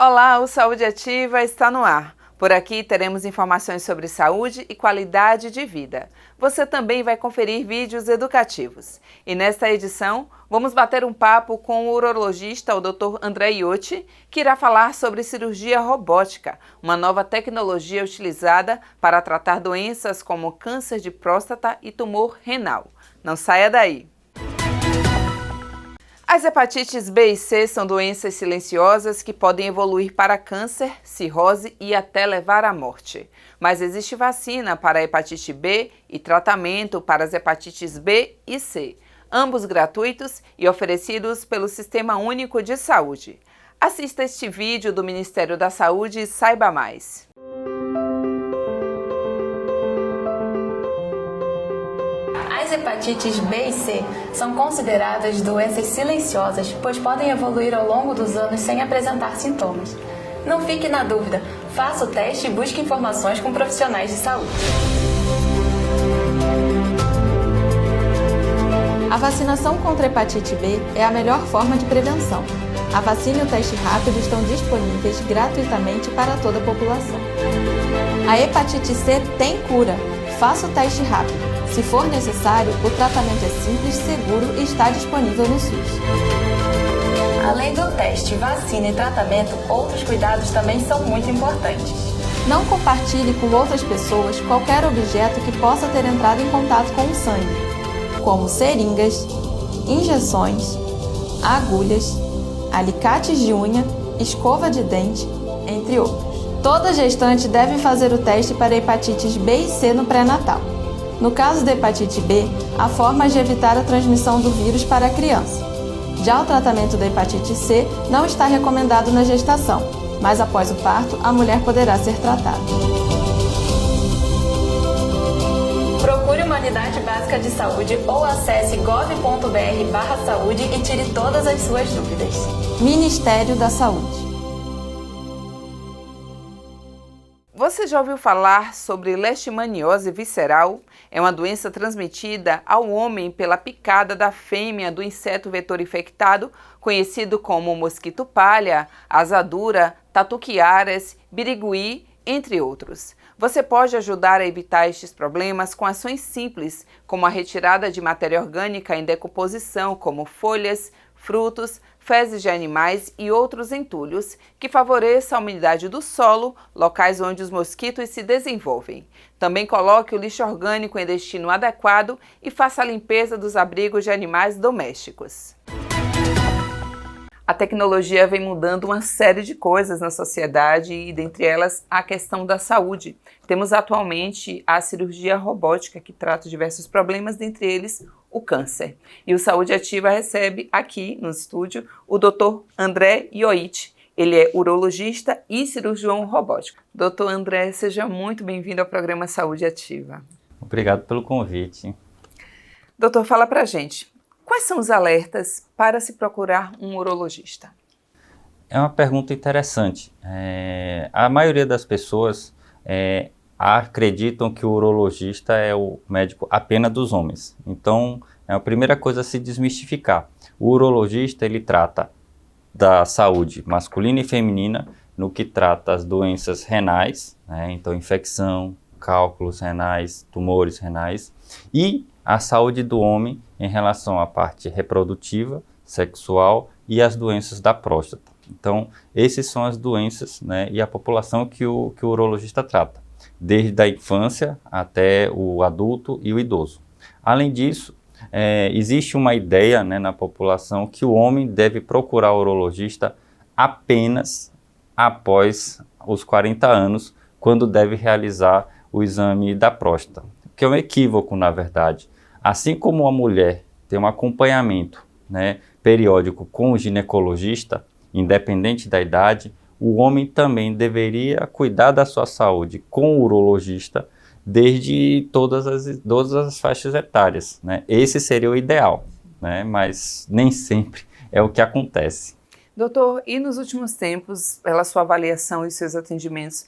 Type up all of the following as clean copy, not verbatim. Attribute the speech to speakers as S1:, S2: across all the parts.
S1: Olá, o Saúde Ativa está no ar. Por aqui teremos informações sobre saúde e qualidade de vida. Você também vai conferir vídeos educativos. E nesta edição, vamos bater um papo com o urologista, o Dr. André Iotti, que irá falar sobre cirurgia robótica, uma nova tecnologia utilizada para tratar doenças como câncer de próstata e tumor renal. Não saia daí! As hepatites B e C são doenças silenciosas que podem evoluir para câncer, cirrose e até levar à morte. Mas existe vacina para a hepatite B e tratamento para as hepatites B e C, ambos gratuitos e oferecidos pelo Sistema Único de Saúde. Assista este vídeo do Ministério da Saúde e saiba mais.
S2: As hepatites B e C são consideradas doenças silenciosas, pois podem evoluir ao longo dos anos sem apresentar sintomas. Não fique na dúvida, faça o teste e busque informações com profissionais de saúde. A vacinação contra a hepatite B é a melhor forma de prevenção. A vacina e o teste rápido estão disponíveis gratuitamente para toda a população. A hepatite C tem cura. Faça o teste rápido. Se for necessário, o tratamento é simples, seguro e está disponível no SUS. Além do teste, vacina e tratamento, outros cuidados também são muito importantes. Não compartilhe com outras pessoas qualquer objeto que possa ter entrado em contato com o sangue, como seringas, injeções, agulhas, alicates de unha, escova de dente, entre outros. Toda gestante deve fazer o teste para hepatites B e C no pré-natal. No caso da hepatite B, há formas de evitar a transmissão do vírus para a criança. Já o tratamento da hepatite C não está recomendado na gestação, mas após o parto, a mulher poderá ser tratada. Procure uma unidade básica de saúde ou acesse gov.br/saúde e tire todas as suas dúvidas. Ministério da Saúde.
S1: Você já ouviu falar sobre leishmaniose visceral? É uma doença transmitida ao homem pela picada da fêmea do inseto vetor infectado, conhecido como mosquito palha, asadura, tatuquiaras, birigui, entre outros. Você pode ajudar a evitar estes problemas com ações simples, como a retirada de matéria orgânica em decomposição, como folhas, frutos, fezes de animais e outros entulhos, que favoreça a umidade do solo, locais onde os mosquitos se desenvolvem. Também coloque o lixo orgânico em destino adequado e faça a limpeza dos abrigos de animais domésticos. A tecnologia vem mudando uma série de coisas na sociedade e, dentre elas, a questão da saúde. Temos atualmente a cirurgia robótica, que trata diversos problemas, dentre eles o câncer. E o Saúde Ativa recebe aqui no estúdio o Dr. André Iotti. Ele é urologista e cirurgião robótico. Dr. André, seja muito bem-vindo ao programa Saúde Ativa.
S3: Obrigado pelo convite.
S1: Doutor, fala pra gente. Quais são os alertas para se procurar um urologista?
S3: É uma pergunta interessante. A maioria das pessoas acreditam que o urologista é o médico apenas dos homens. Então, é a primeira coisa a se desmistificar. O urologista, ele trata da saúde masculina e feminina no que trata as doenças renais, né? Então, infecção, cálculos renais, tumores renais, e a saúde do homem em relação à parte reprodutiva, sexual e as doenças da próstata. Então, essas são as doenças, né, e a população que o urologista trata, desde a infância até o adulto e o idoso. Além disso, existe uma ideia, né, na população que o homem deve procurar o urologista apenas após os 40 anos, quando deve realizar o exame da próstata, que é um equívoco, na verdade. Assim como a mulher tem um acompanhamento, né, periódico com o ginecologista, independente da idade, o homem também deveria cuidar da sua saúde com o urologista desde todas as faixas etárias, né? Esse seria o ideal, né? Mas nem sempre é o que acontece.
S1: Doutor, e nos últimos tempos, pela sua avaliação e seus atendimentos,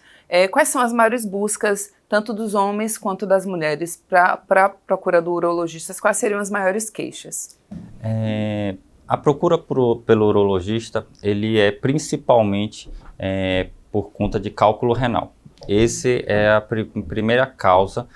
S1: quais são as maiores buscas, tanto dos homens quanto das mulheres, para a procura do urologista? Quais seriam as maiores queixas?
S3: A procura pelo urologista, ele é principalmente por conta de cálculo renal. Esse é a primeira causa,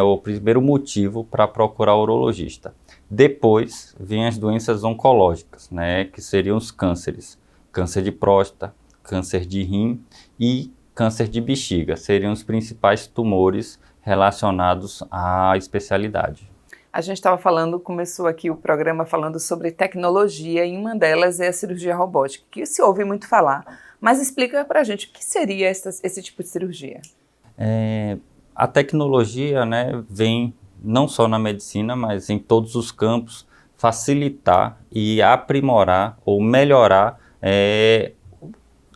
S3: o primeiro motivo para procurar o urologista. Depois vêm as doenças oncológicas, que seriam os cânceres. Câncer de próstata, câncer de rim e câncer de bexiga. Seriam os principais tumores relacionados à especialidade.
S1: A gente começou aqui o programa falando sobre tecnologia e uma delas é a cirurgia robótica, que se ouve muito falar. Mas explica pra gente o que seria esse tipo de cirurgia.
S3: A tecnologia, vem não só na medicina, mas em todos os campos, facilitar e aprimorar ou melhorar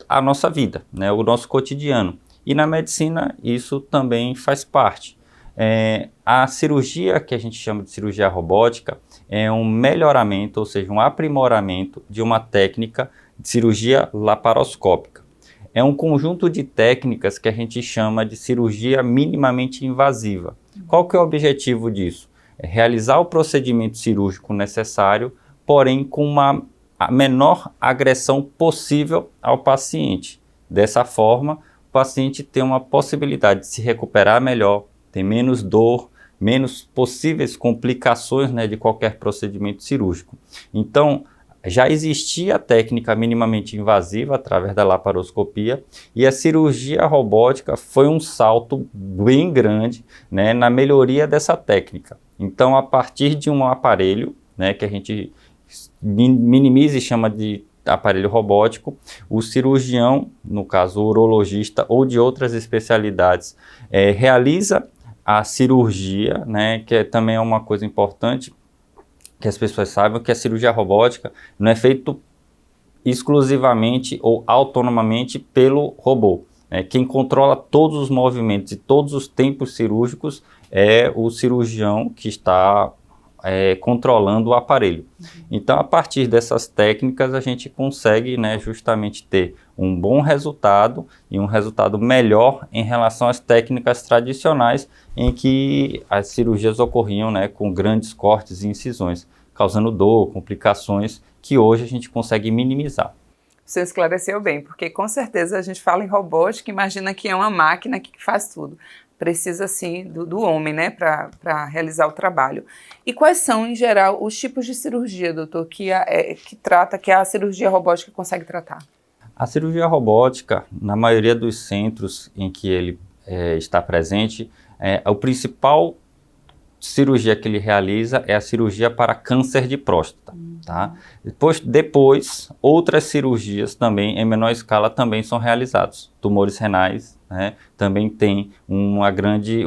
S3: a nossa vida, o nosso cotidiano. E na medicina isso também faz parte. A cirurgia que a gente chama de cirurgia robótica é um melhoramento, ou seja, um aprimoramento de uma técnica de cirurgia laparoscópica. É um conjunto de técnicas que a gente chama de cirurgia minimamente invasiva. Qual que é o objetivo disso? É realizar o procedimento cirúrgico necessário, porém com a menor agressão possível ao paciente. Dessa forma, o paciente tem uma possibilidade de se recuperar melhor, tem menos dor, menos possíveis complicações de qualquer procedimento cirúrgico. Então, já existia a técnica minimamente invasiva através da laparoscopia e a cirurgia robótica foi um salto bem grande na melhoria dessa técnica. Então, a partir de um aparelho que a gente minimiza e chama de aparelho robótico, o cirurgião, no caso o urologista ou de outras especialidades, realiza a cirurgia, que também é uma coisa importante, que as pessoas saibam que a cirurgia robótica não é feita exclusivamente ou autonomamente pelo robô. Quem controla todos os movimentos e todos os tempos cirúrgicos é o cirurgião que está controlando o aparelho. Então, a partir dessas técnicas, a gente consegue justamente ter um bom resultado e um resultado melhor em relação às técnicas tradicionais em que as cirurgias ocorriam com grandes cortes e incisões, causando dor, complicações que hoje a gente consegue minimizar.
S1: Você esclareceu bem, porque com certeza a gente fala em robótica, imagina que é uma máquina que faz tudo. Precisa sim do homem, para realizar o trabalho. E quais são, em geral, os tipos de cirurgia, doutor, que a cirurgia robótica consegue tratar?
S3: A cirurgia robótica, na maioria dos centros em que ele está presente, o principal cirurgia que ele realiza é a cirurgia para câncer de próstata. Tá? Depois, outras cirurgias também, em menor escala, também são realizadas. Tumores renais, também tem uma grande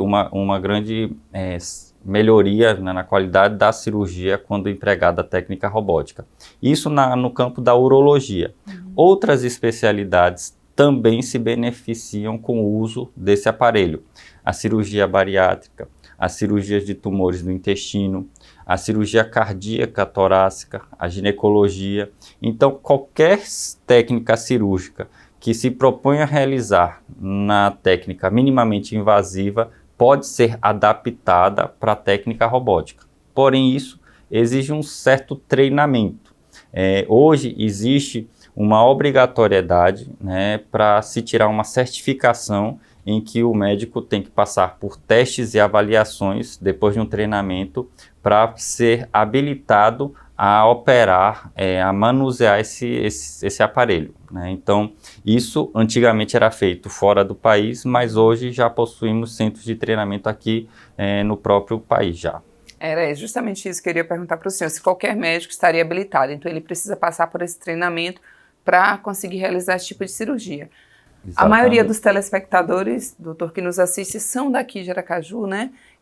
S3: melhoria na qualidade da cirurgia quando empregada a técnica robótica. Isso no campo da urologia. Outras especialidades também se beneficiam com o uso desse aparelho. A cirurgia bariátrica, as cirurgias de tumores do intestino, a cirurgia cardíaca torácica, a ginecologia. Então, qualquer técnica cirúrgica que se propõe a realizar na técnica minimamente invasiva pode ser adaptada para a técnica robótica. Porém, isso exige um certo treinamento. Hoje existe uma obrigatoriedade para se tirar uma certificação em que o médico tem que passar por testes e avaliações depois de um treinamento para ser habilitado a operar, a manusear esse aparelho. Então, isso antigamente era feito fora do país, mas hoje já possuímos centros de treinamento aqui no próprio país já.
S1: Era justamente isso que eu queria perguntar para o senhor, se qualquer médico estaria habilitado, então ele precisa passar por esse treinamento para conseguir realizar esse tipo de cirurgia. Exatamente. A maioria dos telespectadores, doutor, que nos assiste, são daqui de Aracaju,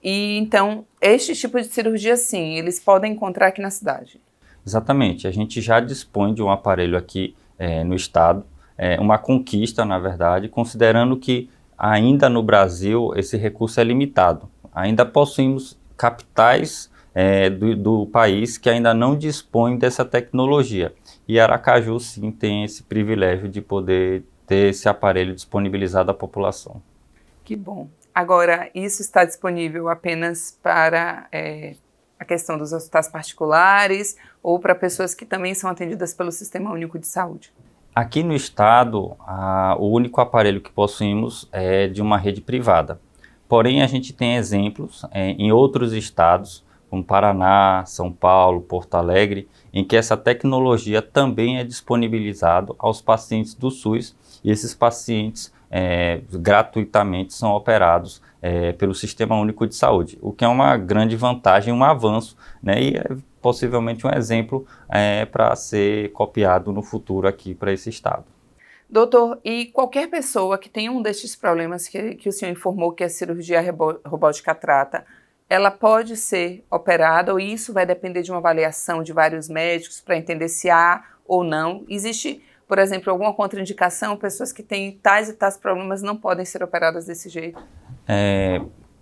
S1: E então, este tipo de cirurgia, sim, eles podem encontrar aqui na cidade.
S3: Exatamente. A gente já dispõe de um aparelho aqui no estado, uma conquista, na verdade, considerando que ainda no Brasil esse recurso é limitado. Ainda possuímos capitais do país que ainda não dispõem dessa tecnologia. E Aracaju, sim, tem esse privilégio de poder ter esse aparelho disponibilizado à população.
S1: Que bom. Agora, isso está disponível apenas para a questão dos hospitais particulares ou para pessoas que também são atendidas pelo Sistema Único de Saúde?
S3: Aqui no estado, o único aparelho que possuímos é de uma rede privada. Porém, a gente tem exemplos em outros estados, como Paraná, São Paulo, Porto Alegre, em que essa tecnologia também é disponibilizada aos pacientes do SUS, e esses pacientes gratuitamente são operados pelo Sistema Único de Saúde, o que é uma grande vantagem, um avanço, né, e é possivelmente um exemplo para ser copiado no futuro aqui para esse estado.
S1: Doutor, e qualquer pessoa que tenha um destes problemas que o senhor informou que a cirurgia robótica trata, ela pode ser operada, ou isso vai depender de uma avaliação de vários médicos para entender se há ou não? Existe, por exemplo, alguma contraindicação? Pessoas que têm tais e tais problemas não podem ser operadas desse jeito?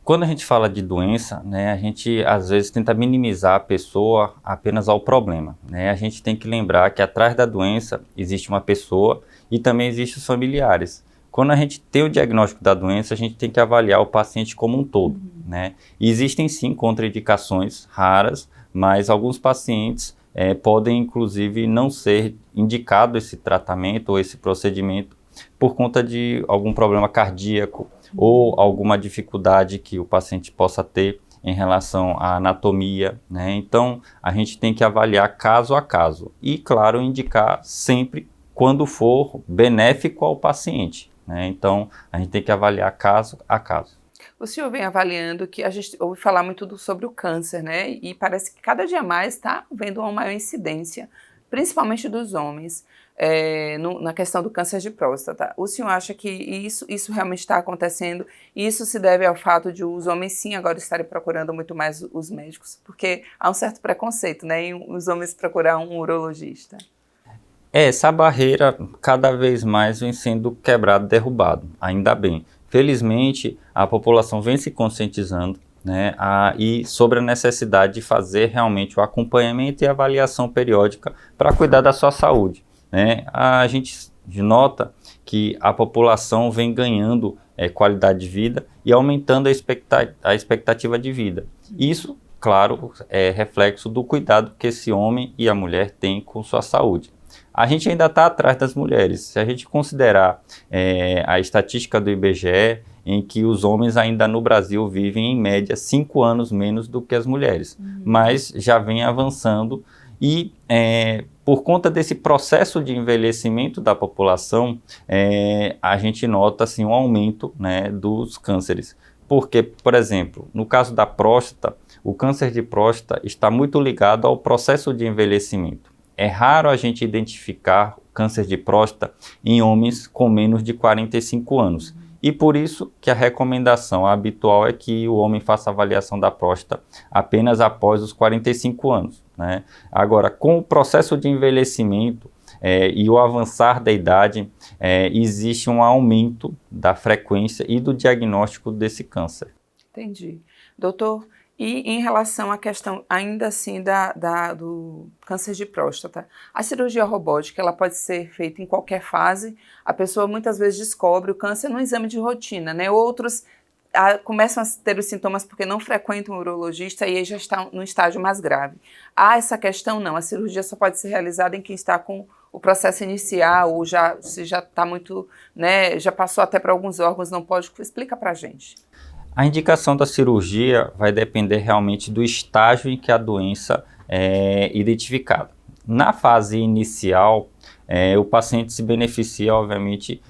S3: Quando a gente fala de doença, né, a gente às vezes tenta minimizar a pessoa apenas ao problema, né? A gente tem que lembrar que atrás da doença existe uma pessoa e também existem os familiares. Quando a gente tem o diagnóstico da doença, a gente tem que avaliar o paciente como um todo, né? E existem sim contraindicações raras, mas alguns pacientes podem inclusive não ser indicado esse tratamento ou esse procedimento por conta de algum problema cardíaco ou alguma dificuldade que o paciente possa ter em relação à anatomia, né? Então, a gente tem que avaliar caso a caso e, claro, indicar sempre quando for benéfico ao paciente, né? Então, a gente tem que avaliar caso a caso.
S1: O senhor vem avaliando que a gente ouve falar muito sobre o câncer, né? E parece que cada dia mais está vendo uma maior incidência, principalmente dos homens, na questão do câncer de próstata. O senhor acha que isso realmente está acontecendo? E isso se deve ao fato de os homens, sim, agora estarem procurando muito mais os médicos? Porque há um certo preconceito, né, em os homens procurar um urologista.
S3: Essa barreira cada vez mais vem sendo quebrada, derrubada, ainda bem. Felizmente, a população vem se conscientizando, né, e sobre a necessidade de fazer realmente o acompanhamento e avaliação periódica para cuidar da sua saúde, né? A gente nota que a população vem ganhando qualidade de vida e aumentando a expectativa de vida. Isso, claro, é reflexo do cuidado que esse homem e a mulher têm com sua saúde. A gente ainda está atrás das mulheres. Se a gente considerar a estatística do IBGE, em que os homens ainda no Brasil vivem em média 5 anos menos do que as mulheres, mas já vem avançando e por conta desse processo de envelhecimento da população, a gente nota assim, um aumento, né, dos cânceres. Porque, por exemplo, no caso da próstata, o câncer de próstata está muito ligado ao processo de envelhecimento. É raro a gente identificar câncer de próstata em homens com menos de 45 anos. E por isso que a recomendação habitual é que o homem faça a avaliação da próstata apenas após os 45 anos, né? Agora, com o processo de envelhecimento e o avançar da idade, existe um aumento da frequência e do diagnóstico desse câncer.
S1: Entendi. Doutor, e em relação à questão ainda assim do câncer de próstata, a cirurgia robótica ela pode ser feita em qualquer fase? A pessoa muitas vezes descobre o câncer no exame de rotina, né? Outros começam a ter os sintomas porque não frequentam o urologista e aí já está no estágio mais grave. Há essa questão não, a cirurgia só pode ser realizada em quem está com o processo inicial ou se já está muito, né, já passou até para alguns órgãos, não pode? Explica para a gente.
S3: A indicação da cirurgia vai depender realmente do estágio em que a doença é identificada. Na fase inicial, o paciente se beneficia, obviamente,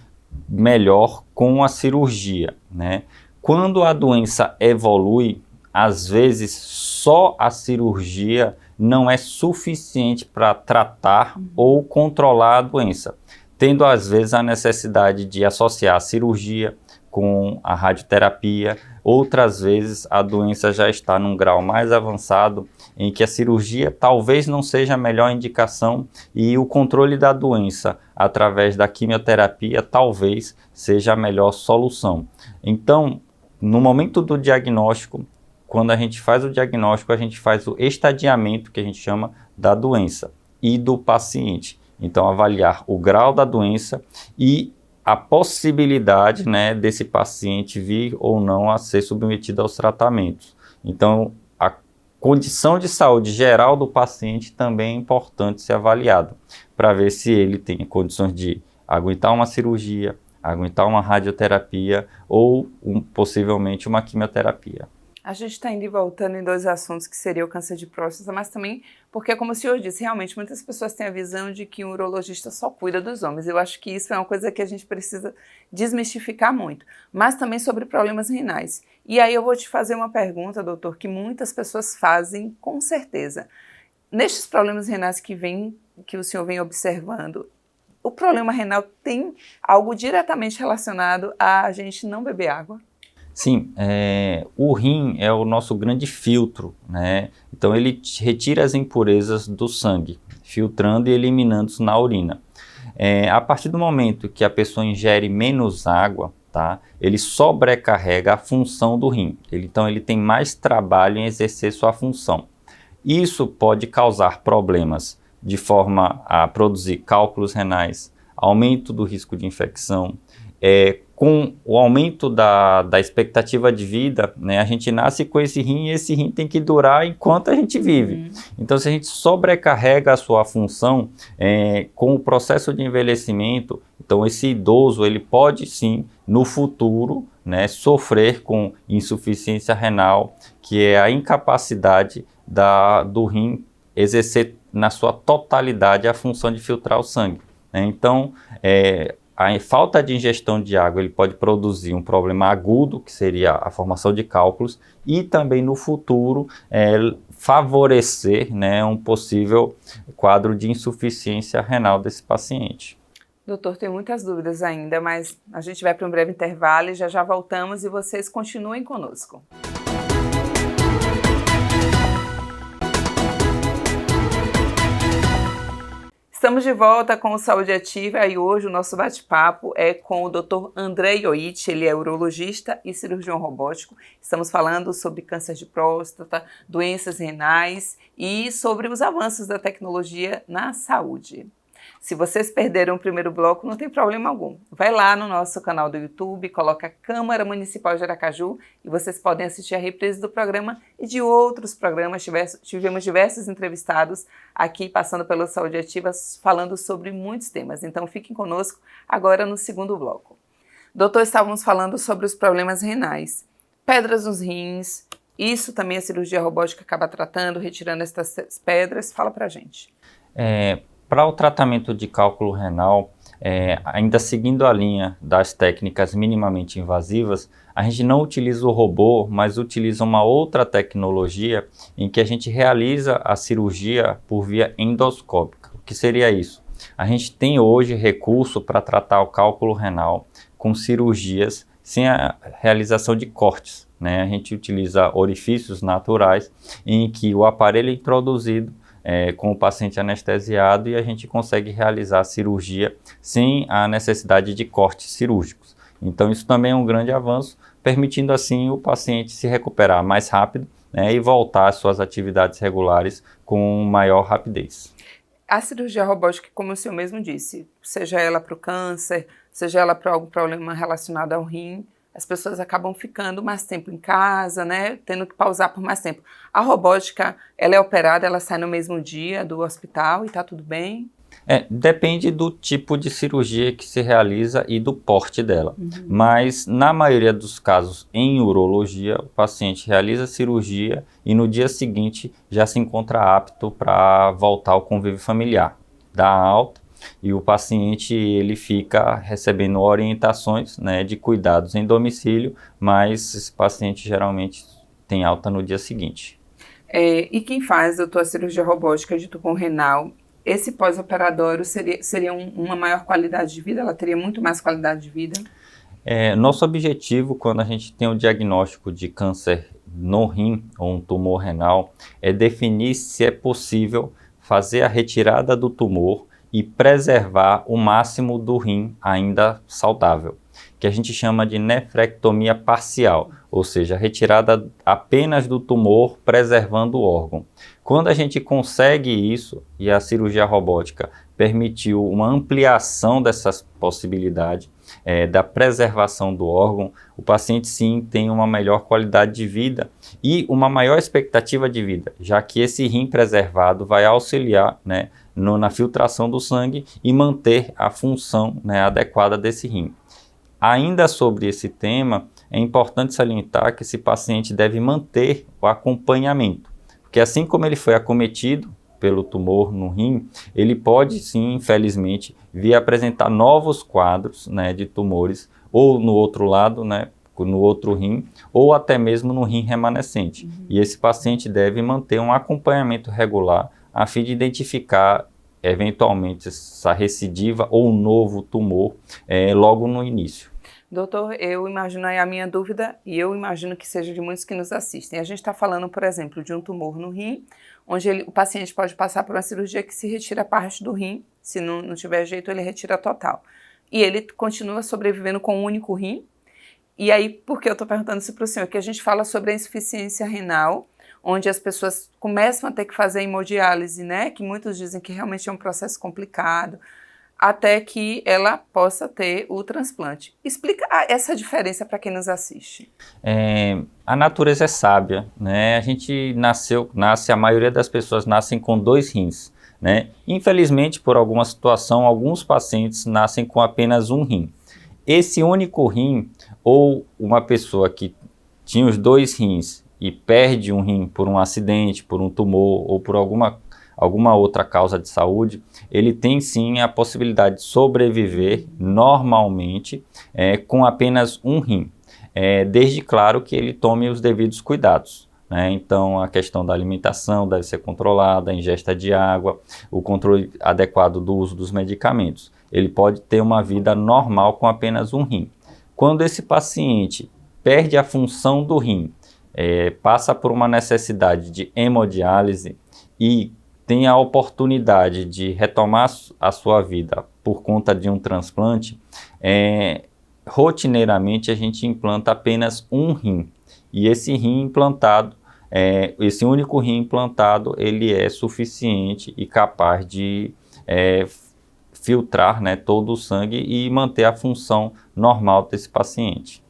S3: melhor com a cirurgia, né? Quando a doença evolui, às vezes só a cirurgia não é suficiente para tratar ou controlar a doença, tendo às vezes a necessidade de associar a cirurgia com a radioterapia. Outras vezes a doença já está num grau mais avançado em que a cirurgia talvez não seja a melhor indicação e o controle da doença através da quimioterapia talvez seja a melhor solução. Então, no momento do diagnóstico, quando a gente faz o diagnóstico, a gente faz o estadiamento, que a gente chama, da doença e do paciente. Então, avaliar o grau da doença e a possibilidade, né, desse paciente vir ou não a ser submetido aos tratamentos. Então, condição de saúde geral do paciente também é importante ser avaliado, para ver se ele tem condições de aguentar uma cirurgia, aguentar uma radioterapia ou possivelmente uma quimioterapia.
S1: A gente está indo e voltando em dois assuntos que seria o câncer de próstata, mas também porque, como o senhor disse, realmente muitas pessoas têm a visão de que um urologista só cuida dos homens. Eu acho que isso é uma coisa que a gente precisa desmistificar muito. Mas também sobre problemas renais. E aí eu vou te fazer uma pergunta, doutor, que muitas pessoas fazem com certeza. Nestes problemas renais que o senhor vem observando, o problema renal tem algo diretamente relacionado a gente não beber água?
S3: Sim, o rim é o nosso grande filtro, né? Então ele retira as impurezas do sangue, filtrando e eliminando na urina. A partir do momento que a pessoa ingere menos água, tá? Ele sobrecarrega a função do rim. Então ele tem mais trabalho em exercer sua função. Isso pode causar problemas de forma a produzir cálculos renais, aumento do risco de infecção. Com o aumento da expectativa de vida, né, a gente nasce com esse rim e esse rim tem que durar enquanto a gente vive. Então, se a gente sobrecarrega a sua função com o processo de envelhecimento, então esse idoso ele pode sim, no futuro, né, sofrer com insuficiência renal, que é a incapacidade do rim exercer na sua totalidade a função de filtrar o sangue, né? Então, a falta de ingestão de água ele pode produzir um problema agudo, que seria a formação de cálculos, e também no futuro favorecer, né, um possível quadro de insuficiência renal desse paciente.
S1: Doutor, tem muitas dúvidas ainda, mas a gente vai para um breve intervalo e já voltamos e vocês continuem conosco. Estamos de volta com o Saúde Ativa e hoje o nosso bate-papo é com o Dr. André Ioit, ele é urologista e cirurgião robótico. Estamos falando sobre câncer de próstata, doenças renais e sobre os avanços da tecnologia na saúde. Se vocês perderam o primeiro bloco, não tem problema algum. Vai lá no nosso canal do YouTube, coloca Câmara Municipal de Aracaju e vocês podem assistir a reprise do programa e de outros programas. Tivemos diversos entrevistados aqui, passando pela Saúde Ativa, falando sobre muitos temas. Então fiquem conosco agora no segundo bloco. Doutor, estávamos falando sobre os problemas renais. Pedras nos rins, isso também a cirurgia robótica acaba tratando, retirando essas pedras. Fala pra gente.
S3: Para o tratamento de cálculo renal, ainda seguindo a linha das técnicas minimamente invasivas, a gente não utiliza o robô, mas utiliza uma outra tecnologia em que a gente realiza a cirurgia por via endoscópica. O que seria isso? A gente tem hoje recurso para tratar o cálculo renal com cirurgias sem a realização de cortes, né? A gente utiliza orifícios naturais em que o aparelho é introduzido com o paciente anestesiado e a gente consegue realizar a cirurgia sem a necessidade de cortes cirúrgicos. Então isso também é um grande avanço, permitindo assim o paciente se recuperar mais rápido, né, e voltar às suas atividades regulares com maior rapidez.
S1: A cirurgia robótica, como o senhor mesmo disse, seja ela para o câncer, seja ela para algum problema relacionado ao rim, as pessoas acabam ficando mais tempo em casa, né, tendo que pausar por mais tempo. A robótica, ela é operada, ela sai no mesmo dia do hospital e está tudo bem?
S3: Depende do tipo de cirurgia que se realiza e do porte dela. Mas, na maioria dos casos, em urologia, o paciente realiza a cirurgia e no dia seguinte já se encontra apto para voltar ao convívio familiar. Dá alta e o paciente ele fica recebendo orientações, né, de cuidados em domicílio, mas esse paciente geralmente tem alta no dia seguinte.
S1: E quem faz, doutor, a cirurgia robótica de tubo renal, esse pós-operatório seria uma maior qualidade de vida? Ela teria muito mais qualidade de vida?
S3: Nosso objetivo, quando a gente tem o diagnóstico de câncer no rim ou um tumor renal, é definir se é possível fazer a retirada do tumor e preservar o máximo do rim ainda saudável, que a gente chama de nefrectomia parcial, ou seja, retirada apenas do tumor, preservando o órgão. Quando a gente consegue isso, e a cirurgia robótica permitiu uma ampliação dessas possibilidades, da preservação do órgão, o paciente sim tem uma melhor qualidade de vida e uma maior expectativa de vida, já que esse rim preservado vai auxiliar, né, na filtração do sangue e manter a função, né, adequada desse rim. Ainda sobre esse tema, é importante salientar que esse paciente deve manter o acompanhamento, porque assim como ele foi acometido pelo tumor no rim, ele pode sim, infelizmente, vir apresentar novos quadros, né, de tumores, ou no outro lado, né, no outro rim, ou até mesmo no rim remanescente. E esse paciente deve manter um acompanhamento regular a fim de identificar eventualmente essa recidiva ou um novo tumor logo no início.
S1: Doutor, eu imagino aí a minha dúvida, e eu imagino que seja de muitos que nos assistem. A gente está falando, por exemplo, de um tumor no rim, onde o paciente pode passar por uma cirurgia que se retira parte do rim, se não tiver jeito, ele retira total. E ele continua sobrevivendo com um único rim. E aí, por que eu estou perguntando isso para o senhor? Que a gente fala sobre a insuficiência renal, onde as pessoas começam a ter que fazer hemodiálise, né? Que muitos dizem que realmente é um processo complicado, até que ela possa ter o transplante. Explica essa diferença para quem nos assiste.
S3: A natureza é sábia, né? A gente a maioria das pessoas nascem com 2 rins, né? Infelizmente, por alguma situação, alguns pacientes nascem com apenas um rim. Esse único rim, ou uma pessoa que tinha os 2 rins e perde um rim por um acidente, por um tumor ou por alguma outra causa de saúde, ele tem sim a possibilidade de sobreviver normalmente com apenas um rim, desde claro que ele tome os devidos cuidados, né? Então a questão da alimentação deve ser controlada, a ingesta de água, o controle adequado do uso dos medicamentos. Ele pode ter uma vida normal com apenas um rim. Quando esse paciente perde a função do rim, passa por uma necessidade de hemodiálise e tem a oportunidade de retomar a sua vida por conta de um transplante, rotineiramente a gente implanta apenas um rim. E esse rim implantado, esse único rim implantado, ele é suficiente e capaz de filtrar, né, todo o sangue e manter a função normal desse paciente.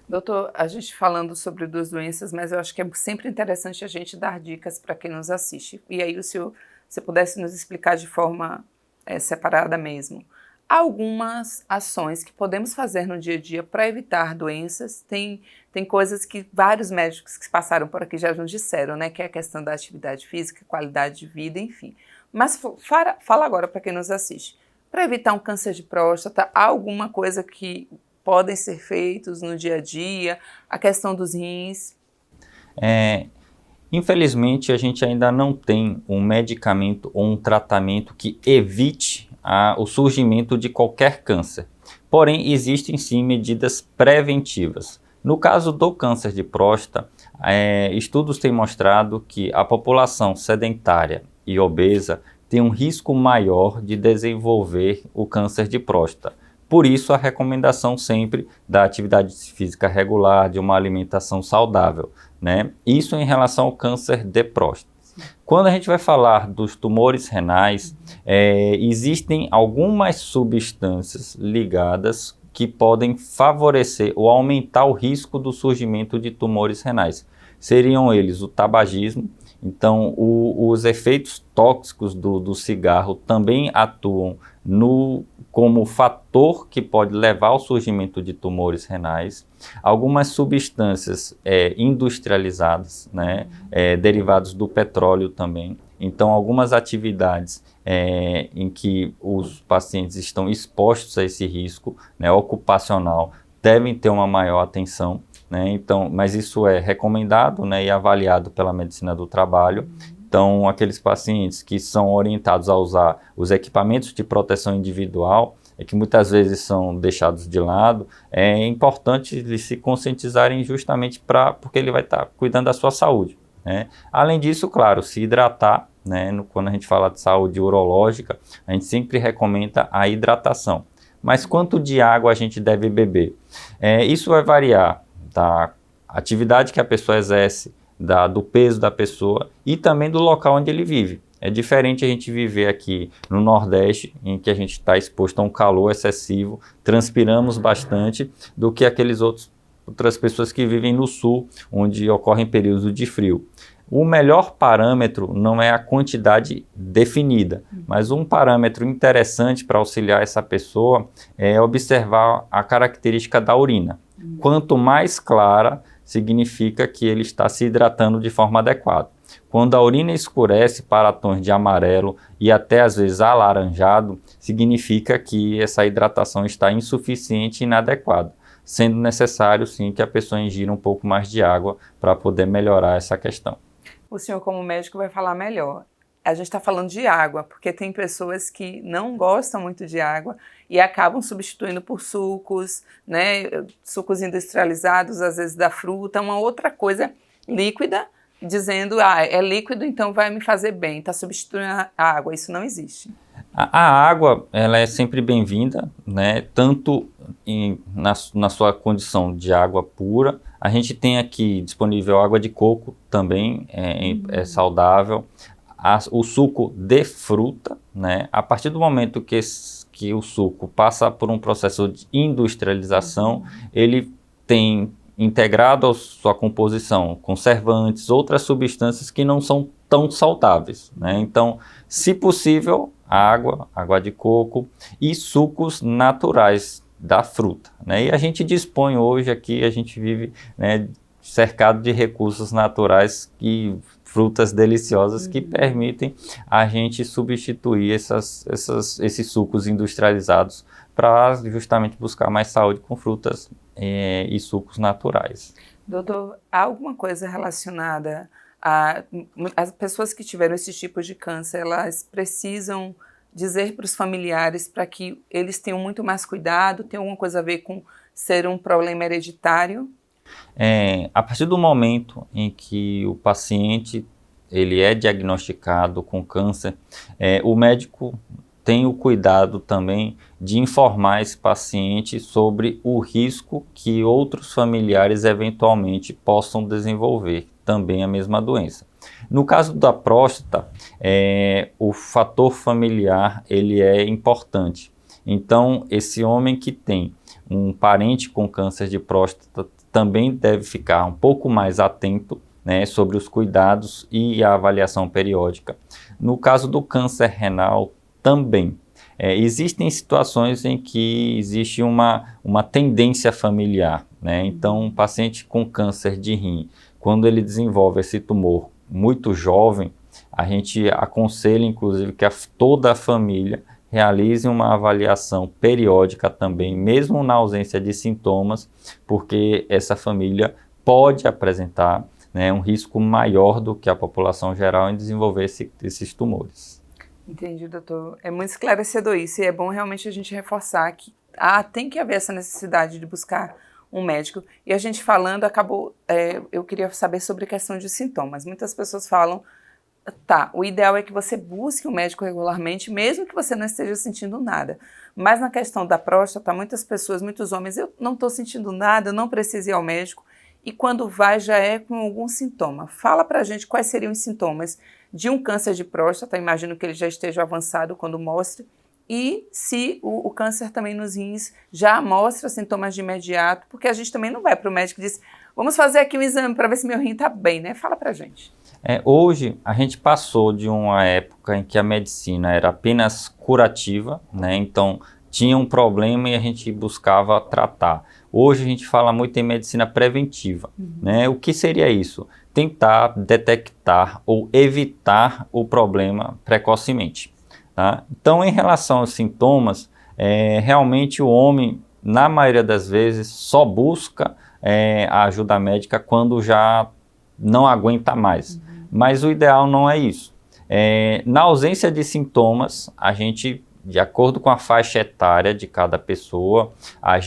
S1: Doutor, a gente falando sobre 2 doenças, mas eu acho que é sempre interessante a gente dar dicas para quem nos assiste. E aí, se pudesse nos explicar de forma separada mesmo. Há algumas ações que podemos fazer no dia a dia para evitar doenças. Tem coisas que vários médicos que passaram por aqui já nos disseram, né? Que é a questão da atividade física, qualidade de vida, enfim. Mas fala agora para quem nos assiste. Para evitar um câncer de próstata, há alguma coisa que podem ser feitos no dia a dia? A questão dos rins?
S3: Infelizmente, a gente ainda não tem um medicamento ou um tratamento que evite o surgimento de qualquer câncer. Porém, existem sim medidas preventivas. No caso do câncer de próstata, estudos têm mostrado que a população sedentária e obesa tem um risco maior de desenvolver o câncer de próstata. Por isso, a recomendação sempre da atividade física regular, de uma alimentação saudável, né? Isso em relação ao câncer de próstata. Quando a gente vai falar dos tumores renais, existem algumas substâncias ligadas que podem favorecer ou aumentar o risco do surgimento de tumores renais. Seriam eles o tabagismo. Então, os efeitos tóxicos do cigarro também atuam como fator que pode levar ao surgimento de tumores renais. Algumas substâncias industrializadas, né, derivados do petróleo também. Então, algumas atividades em que os pacientes estão expostos a esse risco, né, ocupacional devem ter uma maior atenção. Né? Então, mas isso é recomendado, né, e avaliado pela medicina do trabalho. Então, aqueles pacientes que são orientados a usar os equipamentos de proteção individual, que muitas vezes são deixados de lado, é importante eles se conscientizarem justamente porque ele vai estar cuidando da sua saúde. Né? Além disso, claro, se hidratar, né, quando a gente fala de saúde urológica, a gente sempre recomenda a hidratação. Mas quanto de água a gente deve beber? Isso vai variar da atividade que a pessoa exerce, do peso da pessoa e também do local onde ele vive. É diferente a gente viver aqui no Nordeste, em que a gente está exposto a um calor excessivo, transpiramos bastante, do que outras pessoas que vivem no Sul, onde ocorrem períodos de frio. O melhor parâmetro não é a quantidade definida, mas um parâmetro interessante para auxiliar essa pessoa é observar a característica da urina. Quanto mais clara, significa que ele está se hidratando de forma adequada. Quando a urina escurece para tons de amarelo e até às vezes alaranjado, significa que essa hidratação está insuficiente e inadequada, sendo necessário sim que a pessoa ingira um pouco mais de água para poder melhorar essa questão.
S1: O senhor, como médico, vai falar melhor. A gente está falando de água, porque tem pessoas que não gostam muito de água e acabam substituindo por sucos, né? Sucos industrializados, às vezes da fruta, uma outra coisa líquida, dizendo, é líquido, então vai me fazer bem, está substituindo a água. Isso não existe.
S3: A água, ela é sempre bem-vinda, né? Tanto na sua condição de água pura. A gente tem aqui disponível água de coco também, é saudável. O suco de fruta, né? A partir do momento que o suco passa por um processo de industrialização, ele tem integrado à sua composição conservantes, outras substâncias que não são tão saudáveis, né? Então, se possível, água de coco e sucos naturais da fruta, né? E a gente dispõe hoje aqui, a gente vive, né, cercado de recursos naturais e frutas deliciosas que permitem a gente substituir esses sucos industrializados para justamente buscar mais saúde com frutas e sucos naturais.
S1: Doutor, há alguma coisa relacionada as pessoas que tiveram esses tipos de câncer, elas precisam dizer para os familiares para que eles tenham muito mais cuidado? Tem alguma coisa a ver com ser um problema hereditário?
S3: A partir do momento em que o paciente ele é diagnosticado com câncer, o médico tem o cuidado também de informar esse paciente sobre o risco que outros familiares eventualmente possam desenvolver também a mesma doença. No caso da próstata, o fator familiar ele é importante. Então, esse homem que tem um parente com câncer de próstata também deve ficar um pouco mais atento, né, sobre os cuidados e a avaliação periódica. No caso do câncer renal, também. Existem situações em que existe uma tendência familiar, né? Então, um paciente com câncer de rim, quando ele desenvolve esse tumor muito jovem, a gente aconselha, inclusive, que toda a família realize uma avaliação periódica também, mesmo na ausência de sintomas, porque essa família pode apresentar, né, um risco maior do que a população geral em desenvolver esses tumores.
S1: Entendi, doutor. É muito esclarecedor isso e é bom realmente a gente reforçar que tem que haver essa necessidade de buscar um médico. E a gente falando, eu queria saber sobre a questão de sintomas. Muitas pessoas falam, o ideal é que você busque um médico regularmente, mesmo que você não esteja sentindo nada. Mas na questão da próstata, muitas pessoas, muitos homens, eu não estou sentindo nada, eu não preciso ir ao médico. E quando vai, já é com algum sintoma. Fala pra gente quais seriam os sintomas de um câncer de próstata, imagino que ele já esteja avançado quando mostre, e se o câncer também nos rins já mostra sintomas de imediato, porque a gente também não vai para o médico e diz, vamos fazer aqui um exame para ver se meu rim está bem, né? Fala pra gente.
S3: Hoje, a gente passou de uma época em que a medicina era apenas curativa, né? Então, tinha um problema e a gente buscava tratar. Hoje a gente fala muito em medicina preventiva, né? O que seria isso? Tentar detectar ou evitar o problema precocemente, tá? Então, em relação aos sintomas, realmente o homem, na maioria das vezes, só busca a ajuda médica quando já não aguenta mais. Mas o ideal não é isso. Na ausência de sintomas, a gente, de acordo com a faixa etária de cada pessoa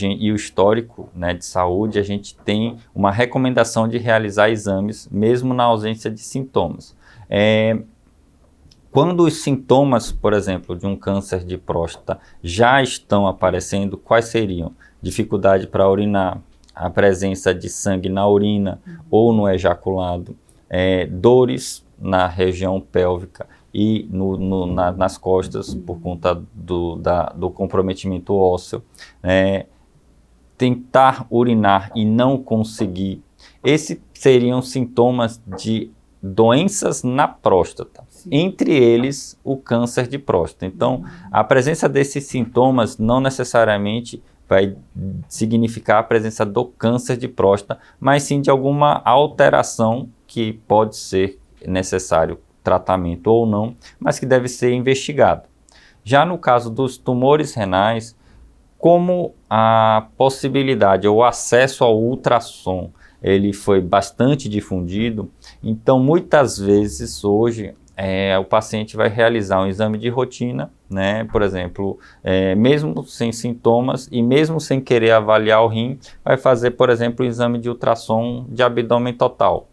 S3: e o histórico, né, de saúde, a gente tem uma recomendação de realizar exames, mesmo na ausência de sintomas. Quando os sintomas, por exemplo, de um câncer de próstata já estão aparecendo, quais seriam? Dificuldade para urinar, a presença de sangue na urina ou no ejaculado, dores na região pélvica e nas costas, por conta do comprometimento ósseo. Tentar urinar e não conseguir, esses seriam sintomas de doenças na próstata, entre eles o câncer de próstata. Então, a presença desses sintomas não necessariamente vai significar a presença do câncer de próstata, mas sim de alguma alteração que pode ser necessário tratamento ou não, mas que deve ser investigado. Já no caso dos tumores renais, como a possibilidade ou acesso ao ultrassom ele foi bastante difundido, então muitas vezes hoje o paciente vai realizar um exame de rotina, né? Por exemplo, mesmo sem sintomas e mesmo sem querer avaliar o rim, vai fazer, por exemplo, o exame de ultrassom de abdômen total,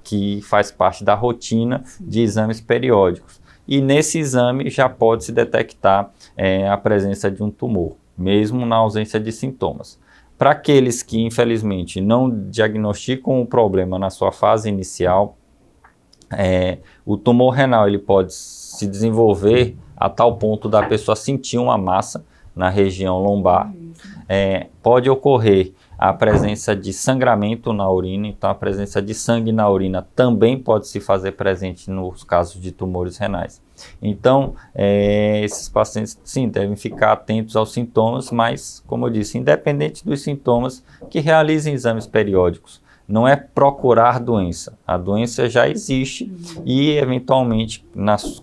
S3: que faz parte da rotina de exames periódicos. E nesse exame já pode se detectar a presença de um tumor, mesmo na ausência de sintomas. Para aqueles que, infelizmente, não diagnosticam o problema na sua fase inicial, o tumor renal ele pode se desenvolver a tal ponto da pessoa sentir uma massa na região lombar. Pode ocorrer a presença de sangramento na urina, então a presença de sangue na urina também pode se fazer presente nos casos de tumores renais. Então, esses pacientes, sim, devem ficar atentos aos sintomas, mas, como eu disse, independente dos sintomas, que realizem exames periódicos. Não é procurar doença, a doença já existe e, eventualmente,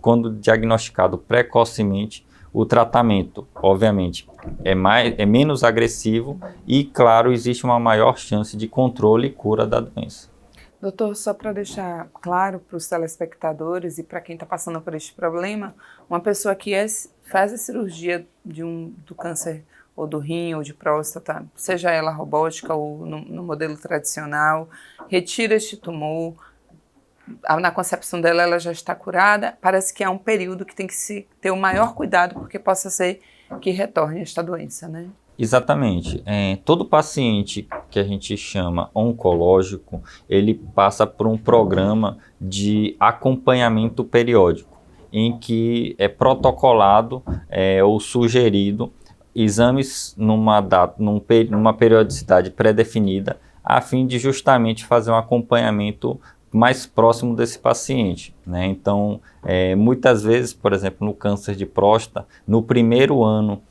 S3: quando diagnosticado precocemente, o tratamento, obviamente, é menos agressivo e, claro, existe uma maior chance de controle e cura da doença.
S1: Doutor, só para deixar claro para os telespectadores e para quem está passando por este problema, uma pessoa que faz a cirurgia do câncer ou do rim ou de próstata, seja ela robótica ou no modelo tradicional, retira este tumor, na concepção dela ela já está curada, parece que há um período que tem que se ter o maior cuidado porque possa ser que retorne esta doença, né?
S3: Exatamente. Todo paciente que a gente chama oncológico, ele passa por um programa de acompanhamento periódico, em que é protocolado ou sugerido exames numa periodicidade pré-definida, a fim de justamente fazer um acompanhamento mais próximo desse paciente, né? Então, muitas vezes, por exemplo, no câncer de próstata, no primeiro ano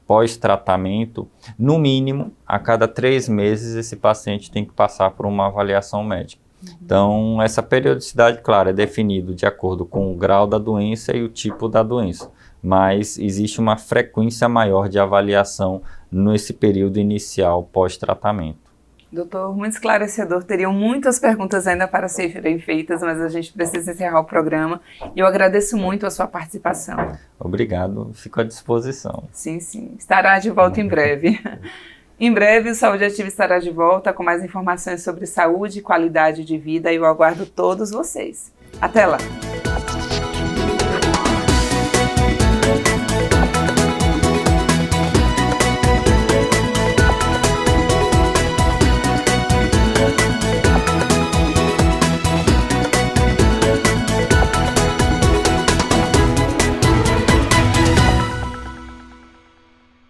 S3: pós-tratamento, no mínimo, a cada 3 meses, esse paciente tem que passar por uma avaliação médica. Então, essa periodicidade, claro, é definido de acordo com o grau da doença e o tipo da doença, mas existe uma frequência maior de avaliação nesse período inicial pós-tratamento.
S1: Doutor, muito esclarecedor. Teriam muitas perguntas ainda para serem feitas, mas a gente precisa encerrar o programa. E eu agradeço muito a sua participação.
S3: Obrigado, fico à disposição.
S1: Sim, sim. Estará de volta em breve. Em breve, o Saúde Ativa estará de volta com mais informações sobre saúde e qualidade de vida. E eu aguardo todos vocês. Até lá!